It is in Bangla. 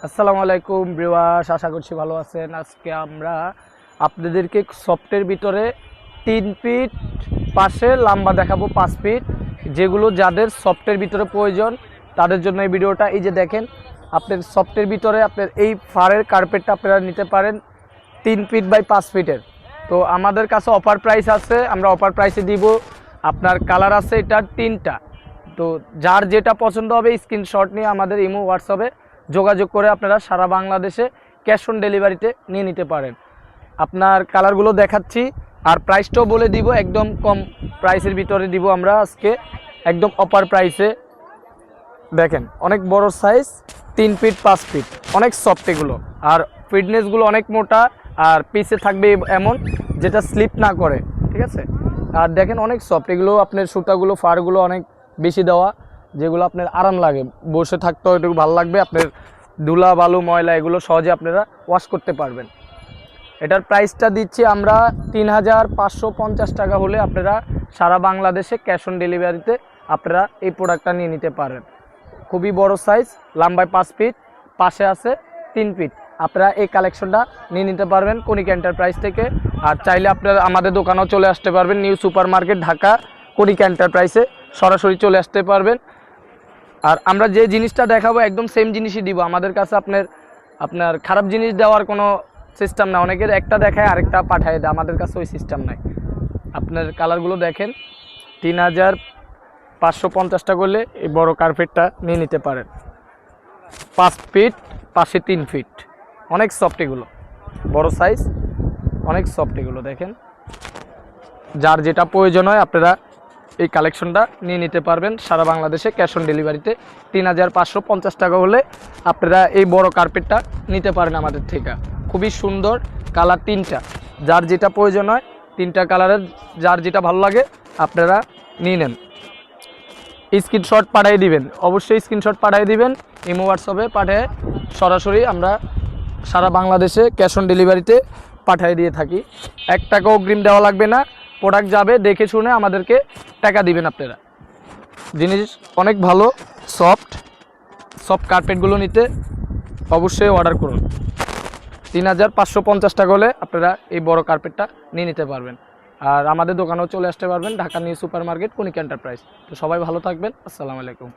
আসসালামু আলাইকুম ভিউয়ার্স, আশা করছি ভালো আছেন। আজকে আমরা আপনাদেরকে সফটের ভিতরে 3 ফিট পাশে লম্বা দেখাবো 5 ফিট, যেগুলো যাদের সফটের ভিতরে প্রয়োজন তাদের জন্য এই ভিডিওটা। এই যে দেখেন, আপনার সফটের ভিতরে আপনার এই ফারের কার্পেটটা আপনারা নিতে পারেন 3 ফিট বাই 5 ফিটের। তো আমাদের কাছে অফার প্রাইস আছে, আমরা অফার প্রাইসে দিব। আপনার কালার আছে এটা 3টা। তো যার যেটা পছন্দ হবে স্ক্রিনশট নিয়ে আমাদের ইমো হোয়াটসঅ্যাপে যোগাযোগ করে আপনারা সারা বাংলাদেশে ক্যাশ অন ডেলিভারিতে নিয়ে নিতে পারেন। আপনার কালারগুলো দেখাচ্ছি আর প্রাইসটাও বলে দিব, একদম কম প্রাইসের ভিতরে দিব আমরা আজকে, একদম অফার প্রাইসে। দেখেন অনেক বড় সাইজ, 3 ফিট 5 ফিট, অনেক সফট এগুলো, আর ফিটনেসগুলো অনেক মোটা, আর পিসে থাকবে এমন যেটা স্লিপ না করে, ঠিক আছে। আর দেখেন অনেক সফট এগুলো, আপনার সুতাগুলো ফারগুলো অনেক বেশি দেওয়া, যেগুলো আপনার আরাম লাগে, বসে থাকতেও একটু ভালো লাগবে। আপনার ধুলা বালু ময়লা এগুলো সহজে আপনারা ওয়াশ করতে পারবেন। এটার প্রাইসটা দিচ্ছি আমরা 3550 টাকা হলে আপনারা সারা বাংলাদেশে ক্যাশ অন ডেলিভারিতে আপনারা এই প্রোডাক্টটা নিয়ে নিতে পারেন। খুবই বড় সাইজ, লম্বায় 5 ফিট, পাশে আছে 3 ফিট। আপনারা এই কালেকশনটা নিয়ে নিতে পারবেন কণিকা এন্টারপ্রাইজ থেকে। আর চাইলে আপনারা আমাদের দোকানেও চলে আসতে পারবেন, নিউ সুপার মার্কেট ঢাকা কণিকা এন্টারপ্রাইজে সরাসরি চলে আসতে পারবেন। আর আমরা যে জিনিসটা দেখাবো একদম সেম জিনিসই দিব। আমাদের কাছে আপনার খারাপ জিনিস দেওয়ার কোনো সিস্টেম না। অনেকের একটা দেখায় আরেকটা পাঠায় দেয়, আমাদের কাছে ওই সিস্টেম নাই। আপনার কালারগুলো দেখেন, 3550 টাকা করলে এই বড় কার্পেটটা নিয়ে নিতে পারেন। 5 ফিট পাশে 3 ফিট, অনেক সফট এগুলো, বড় সাইজ, অনেক সফট এগুলো। দেখেন যার যেটা প্রয়োজন হয় আপনারা এই কালেকশনটা নিয়ে নিতে পারবেন সারা বাংলাদেশে ক্যাশ অন ডেলিভারিতে। 3550 টাকা হলে আপনারা এই বড় কার্পেটটা নিতে পারেন আমাদের থেকে। খুবই সুন্দর, কালার 3টা, যার যেটা প্রয়োজন হয় 3টা কালারের যার যেটা ভালো লাগে আপনারা নিয়ে নেন। স্ক্রিনশট পাঠিয়ে দিবেন, অবশ্যই স্ক্রিনশট পাঠিয়ে দিবেন ইমো হোয়াটসঅ্যাপে, পাঠিয়ে সরাসরি আমরা সারা বাংলাদেশে ক্যাশ অন ডেলিভারিতে পাঠিয়ে দিয়ে থাকি। 1 টাকা অগ্রিম দেওয়া লাগবে না, প্রোডাক্ট যাবে দেখে শুনে আমাদেরকে টাকা দিবেন আপনারা। জিনিস অনেক ভালো, সফট কার্পেটগুলো নিতে অবশ্যই অর্ডার করুন। 3550 টাকা হলে আপনারা এই বড় কার্পেটটা নিয়ে নিতে পারবেন। আর আমাদের দোকানেও চলে আসতে পারবেন, ঢাকা নিউ সুপার মার্কেট কণিকা এন্টারপ্রাইজ। তো সবাই ভালো থাকবেন, আসসালামু আলাইকুম।